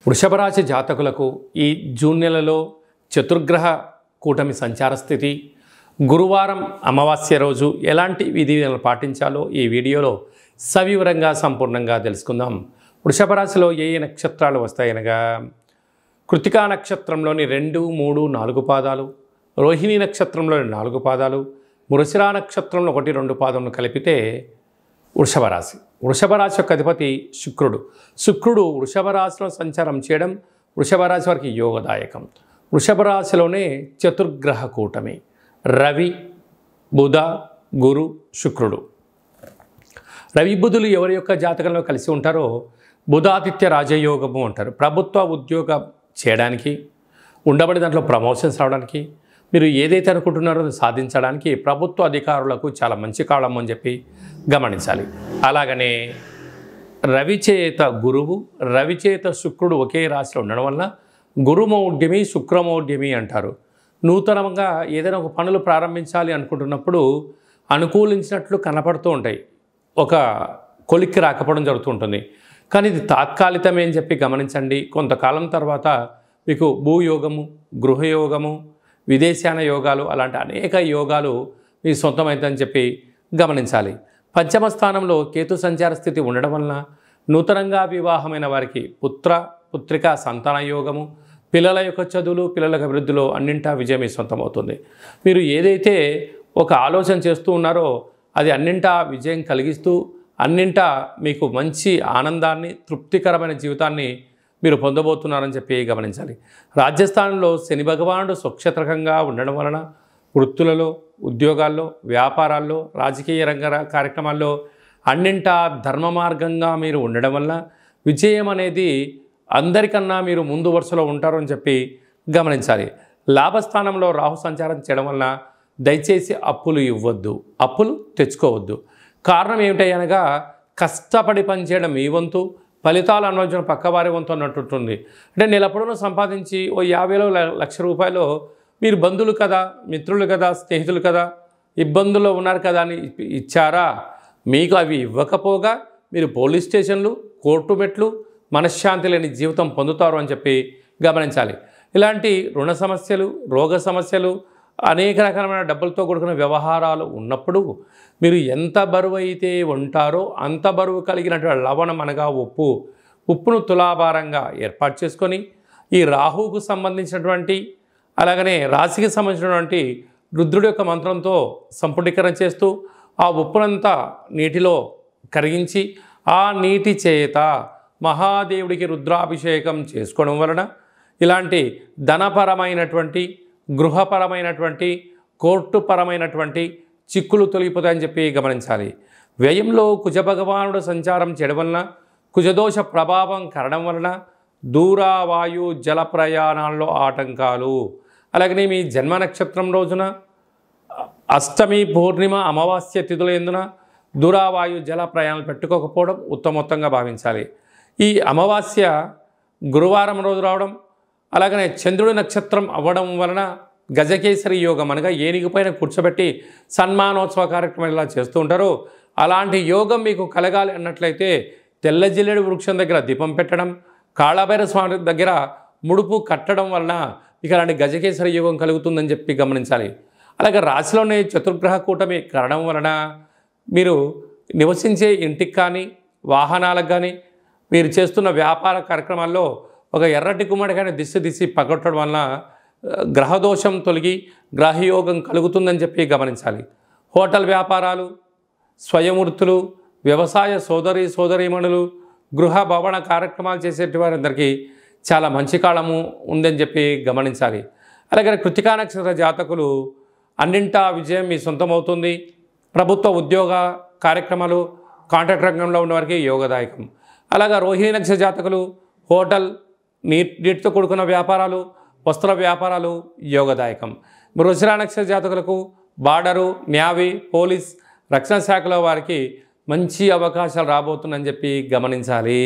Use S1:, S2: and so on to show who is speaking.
S1: వృషభ రాశి జాతకులకు ఈ జూన్ నెలలో చతుర్గ్రహ కూటమి సంచార స్థితి, గురువారం అమావాస్య రోజు ఎలాంటి విధులను పాటించాలో ఈ వీడియోలో సవివరంగా సంపూర్ణంగా తెలుసుకుందాం. వృషభ రాశిలో ఏ ఏ నక్షత్రాలు వస్తాయనగా కృతికా నక్షత్రంలోని 2, 3, 4 పాదాలు, రోహిణి నక్షత్రంలోని 4 పాదాలు, మృగశిర నక్షత్రంలో 1, 2 పాదములను కలిపితే వృషభ రాశి. వృషభ రాశి యొక్క అధిపతి శుక్రుడు వృషభ రాశిలో సంచారం చేయడం వృషభ రాశి వారికి యోగదాయకం. వృషభ రాశిలోనే చతుర్గ్రహ కూటమి రవి, బుధ, గురు, శుక్రుడు. రవి బుధులు ఎవరి యొక్క జాతకంలో కలిసి ఉంటారో బుధాదిత్య రాజయోగము అంటారు. ప్రభుత్వ ఉద్యోగం చేయడానికి, ఉండబడి దాంట్లో ప్రమోషన్స్ రావడానికి, మీరు ఏదైతే అనుకుంటున్నారో సాధించడానికి ప్రభుత్వ అధికారులకు చాలా మంచి కాలం అని చెప్పి గమనించాలి. అలాగనే రవిచేత గురువు, రవిచేత శుక్రుడు ఒకే రాశిలో ఉండడం వల్ల గురుమౌఢ్యమి, శుక్రమౌఢ్యమి అంటారు. నూతనంగా ఏదైనా ఒక పనులు ప్రారంభించాలి అనుకుంటున్నప్పుడు అనుకూలించినట్లు కనపడుతూ ఉంటాయి, ఒక కొలిక్కి రాకపోవడం జరుగుతూ ఉంటుంది. కానీ ఇది తాత్కాలికమే అని చెప్పి గమనించండి. కొంతకాలం తర్వాత మీకు భూయోగము, గృహయోగము, విదేశాన యోగాలు అలాంటి అనేక యోగాలు మీ సొంతమైందని చెప్పి గమనించాలి. పంచమ స్థానంలో కేతు సంచార స్థితి ఉండడం వలన నూతనంగా వివాహమైన వారికి పుత్రిక సంతాన యోగము, పిల్లల యొక్క చదువులు, పిల్లల అభివృద్ధిలో అన్నింటా విజయం మీ సొంతమవుతుంది. మీరు ఏదైతే ఒక ఆలోచన చేస్తూ ఉన్నారో అది అన్నింటా విజయం కలిగిస్తూ అన్నింటా మీకు మంచి ఆనందాన్ని, తృప్తికరమైన జీవితాన్ని మీరు పొందబోతున్నారని చెప్పి గమనించాలి. రాజ్యస్థానంలో శని భగవానుడు స్వక్షేత్రకంగా ఉండడం వలన వృత్తులలో, ఉద్యోగాల్లో, వ్యాపారాల్లో, రాజకీయ రంగ కార్యక్రమాల్లో అన్నింటా ధర్మ మార్గంగా మీరు ఉండడం వల్ల విజయం అనేది అందరికన్నా మీరు ముందు వరుసలో ఉంటారు అని చెప్పి గమనించాలి. లాభస్థానంలో రాహు సంచారం చేయడం వలన దయచేసి అప్పులు ఇవ్వద్దు, అప్పులు తెచ్చుకోవద్దు. కారణం ఏమిటనగా కష్టపడి పనిచేయడం మీ వంతు, ఫలితాలు అనుభవించడం పక్కవారి వంతు అన్నట్టుంటుంది. అంటే నెలపొడవునా సంపాదించి ఓ 50,000 లక్ష రూపాయలు మీరు బంధువులు కదా, మిత్రులు కదా, స్నేహితులు కదా, ఇబ్బందుల్లో ఉన్నారు కదా అని ఇచ్చారా? మీకు అవి ఇవ్వకపోగా మీరు పోలీస్ స్టేషన్లు, కోర్టు మెట్లు, మనశ్శాంతి లేని జీవితం పొందుతారు అని చెప్పి గమనించాలి. ఇలాంటి రుణ సమస్యలు, రోగ సమస్యలు, అనేక రకమైన డబ్బులతో కూడుకున్న వ్యవహారాలు ఉన్నప్పుడు మీరు ఎంత బరువు అయితే ఉంటారో అంత బరువు కలిగినటువంటి లవణం అనగా ఉప్పును తులాభారంగా ఏర్పాటు చేసుకొని ఈ రాహువుకు సంబంధించినటువంటి అలాగనే రాశికి సంబంధించినటువంటి రుద్రుడి యొక్క మంత్రంతో సంపుటీకరణ చేస్తూ ఆ ఉప్పునంతా నీటిలో కరిగించి ఆ నీటి చేత మహాదేవుడికి రుద్రాభిషేకం చేసుకోవడం వలన ఇలాంటి ధనపరమైనటువంటి, గృహపరమైనటువంటి, కోర్టుపరమైనటువంటి చిక్కులు తొలగిపోతాయని చెప్పి గమనించాలి. వ్యయంలో కుజభగవానుడు సంచారం చేయడం వలన, కుజదోష ప్రభావం కరడం వలన దూరావాయు జల ప్రయాణాల్లో ఆటంకాలు, అలాగనే మీ జన్మ నక్షత్రం రోజున అష్టమి, పూర్ణిమ, అమావాస్య తిథుల యందున దూరావాయు జల ప్రయాణాలు పెట్టుకోకపోవడం ఉత్తమోత్తంగా భావించాలి. ఈ అమావాస్య గురువారం రోజు రావడం, అలాగనే చంద్రుడి నక్షత్రం అవ్వడం వలన గజకేసరి యోగం అనగా ఏనుగు పైన కూర్చోబెట్టి సన్మానోత్సవ కార్యక్రమం ఇలా చేస్తూ ఉంటారో అలాంటి యోగం మీకు కలగాలి అన్నట్లయితే తెల్ల జిల్లేడు వృక్షం దగ్గర దీపం పెట్టడం, కాళభైరవ స్వామి దగ్గర ముడుపు కట్టడం వలన ఇక అలాంటి గజకేసరి యోగం కలుగుతుందని చెప్పి గమనించాలి. అలాగే రాశిలోనే చతుర్గ్రహ కూటమి కరడం వలన మీరు నివసించే ఇంటికి కానీ, వాహనాలకు కానీ, మీరు చేస్తున్న వ్యాపార కార్యక్రమాల్లో ఒక ఎర్రటి గుమ్మడికాయని దిశ పగొట్టడం వలన గ్రహదోషం తొలగి గ్రహయోగం కలుగుతుందని చెప్పి గమనించాలి. హోటల్ వ్యాపారాలు, స్వయం వృత్తులు, వ్యవసాయ సోదరీమణులు, గృహ భవన కార్యక్రమాలు చేసేటి వారందరికీ చాలా మంచి కాలము ఉందని చెప్పి గమనించాలి. అలాగే కృతికా నక్షత్ర జాతకులు అన్నింటా విజయం మీ సొంతమవుతుంది. ప్రభుత్వ ఉద్యోగ కార్యక్రమాలు, కాంట్రాక్ట్ రంగంలో ఉన్నవారికి యోగదాయకం. అలాగే రోహిణి నక్షత్ర జాతకులు హోటల్, నీటితో కూడుకున్న వ్యాపారాలు, వస్త్ర వ్యాపారాలు యోగదాయకం. మృగశిర నక్షత్ర జాతకులకు బార్డరు, నేవీ, పోలీస్, రక్షణ శాఖలో వారికి మంచి అవకాశాలు రాబోతుందని చెప్పి గమనించాలి.